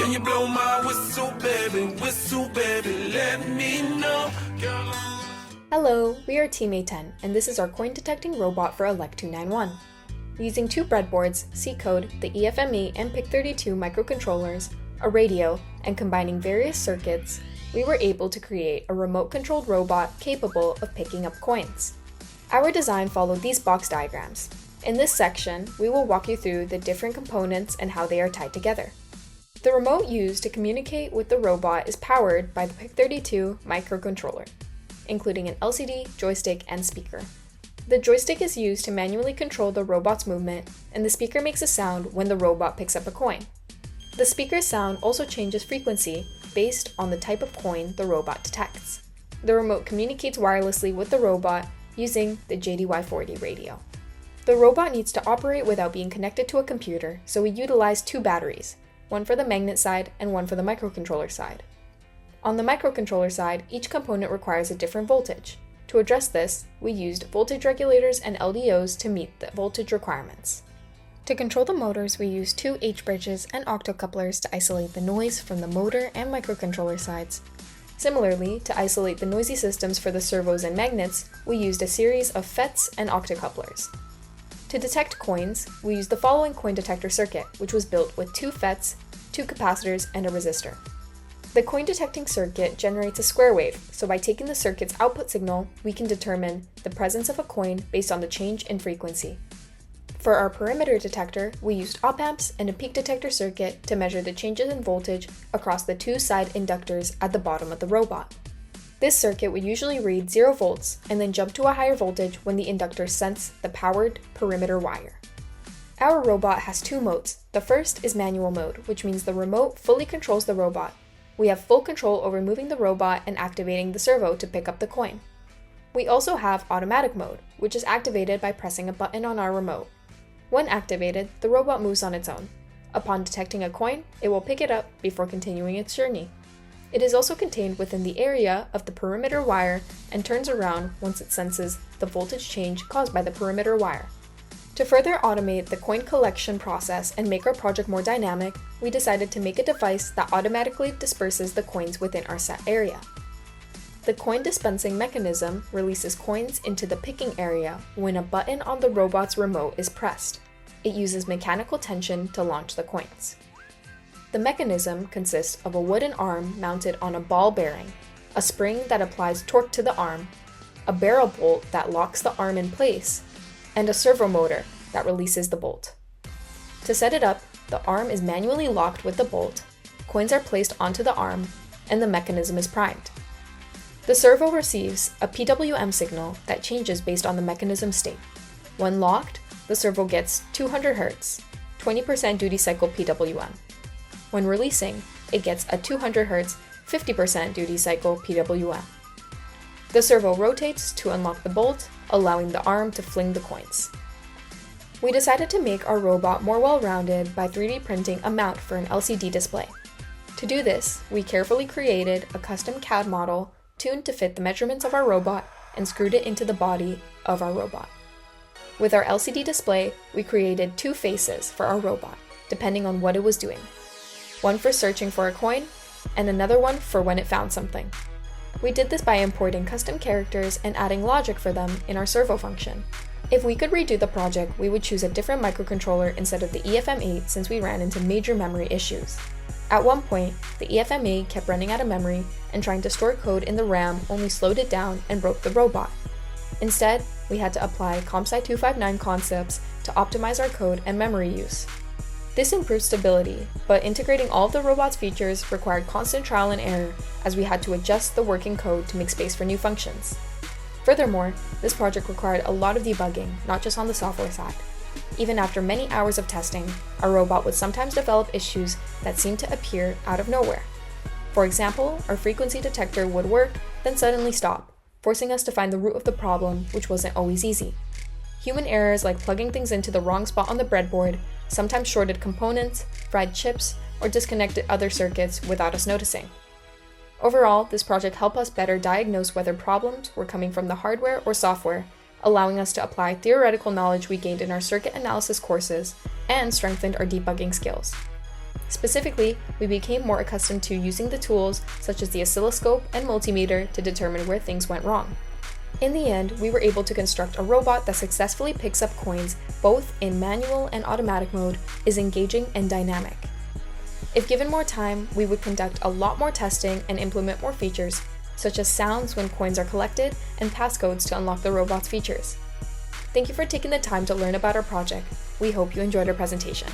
Can you blow my whistle, baby, let me know. Hello, we are Team A10, and this is our coin detecting robot for ELEC 291. Using two breadboards, C code, the EFME and PIC32 microcontrollers, a radio, and combining various circuits, we were able to create a remote-controlled robot capable of picking up coins. Our design followed these box diagrams. In this section, we will walk you through the different components and how they are tied together. The remote used to communicate with the robot is powered by the PIC32 microcontroller, including an LCD, joystick, and speaker. The joystick is used to manually control the robot's movement, and the speaker makes a sound when the robot picks up a coin. The speaker's sound also changes frequency based on the type of coin the robot detects. The remote communicates wirelessly with the robot using the JDY40 radio. The robot needs to operate without being connected to a computer, so we utilized two batteries, one for the magnet side and one for the microcontroller side. On the microcontroller side, each component requires a different voltage. To address this, we used voltage regulators and LDOs to meet the voltage requirements. To control the motors, we used two H-bridges and octocouplers to isolate the noise from the motor and microcontroller sides. Similarly, to isolate the noisy systems for the servos and magnets, we used a series of FETs and octocouplers. To detect coins, we used the following coin detector circuit, which was built with two FETs, two capacitors, and a resistor. The coin detecting circuit generates a square wave, so by taking the circuit's output signal, we can determine the presence of a coin based on the change in frequency. For our perimeter detector, we used op-amps and a peak detector circuit to measure the changes in voltage across the two side inductors at the bottom of the robot. This circuit would usually read 0 volts and then jump to a higher voltage when the inductors sense the powered perimeter wire. Our robot has two modes. The first is manual mode, which means the remote fully controls the robot. We have full control over moving the robot and activating the servo to pick up the coin. We also have automatic mode, which is activated by pressing a button on our remote. When activated, the robot moves on its own. Upon detecting a coin, it will pick it up before continuing its journey. It is also contained within the area of the perimeter wire and turns around once it senses the voltage change caused by the perimeter wire. To further automate the coin collection process and make our project more dynamic, we decided to make a device that automatically disperses the coins within our set area. The coin dispensing mechanism releases coins into the picking area when a button on the robot's remote is pressed. It uses mechanical tension to launch the coins. The mechanism consists of a wooden arm mounted on a ball bearing, a spring that applies torque to the arm, a barrel bolt that locks the arm in place, and a servo motor that releases the bolt. To set it up, the arm is manually locked with the bolt, coins are placed onto the arm, and the mechanism is primed. The servo receives a PWM signal that changes based on the mechanism state. When locked, the servo gets 200 Hz, 20% duty cycle PWM. When releasing, it gets a 200 Hz, 50% duty cycle PWM. The servo rotates to unlock the bolt, allowing the arm to fling the coins. We decided to make our robot more well-rounded by 3D printing a mount for an LCD display. To do this, we carefully created a custom CAD model tuned to fit the measurements of our robot and screwed it into the body of our robot. With our LCD display, we created two faces for our robot, depending on what it was doing. One for searching for a coin, and another one for when it found something. We did this by importing custom characters and adding logic for them in our servo function. If we could redo the project, we would choose a different microcontroller instead of the EFM8 since we ran into major memory issues. At one point, the EFM8 kept running out of memory, and trying to store code in the RAM only slowed it down and broke the robot. Instead, we had to apply ComSci 259 concepts to optimize our code and memory use. This improved stability, but integrating all of the robot's features required constant trial and error as we had to adjust the working code to make space for new functions. Furthermore, this project required a lot of debugging, not just on the software side. Even after many hours of testing, our robot would sometimes develop issues that seemed to appear out of nowhere. For example, our frequency detector would work, then suddenly stop, forcing us to find the root of the problem, which wasn't always easy. Human errors like plugging things into the wrong spot on the breadboard sometimes shorted components, fried chips, or disconnected other circuits without us noticing. Overall, this project helped us better diagnose whether problems were coming from the hardware or software, allowing us to apply theoretical knowledge we gained in our circuit analysis courses and strengthened our debugging skills. Specifically, we became more accustomed to using the tools such as the oscilloscope and multimeter to determine where things went wrong. In the end, we were able to construct a robot that successfully picks up coins both in manual and automatic mode, is engaging and dynamic. If given more time, we would conduct a lot more testing and implement more features, such as sounds when coins are collected and passcodes to unlock the robot's features. Thank you for taking the time to learn about our project. We hope you enjoyed our presentation.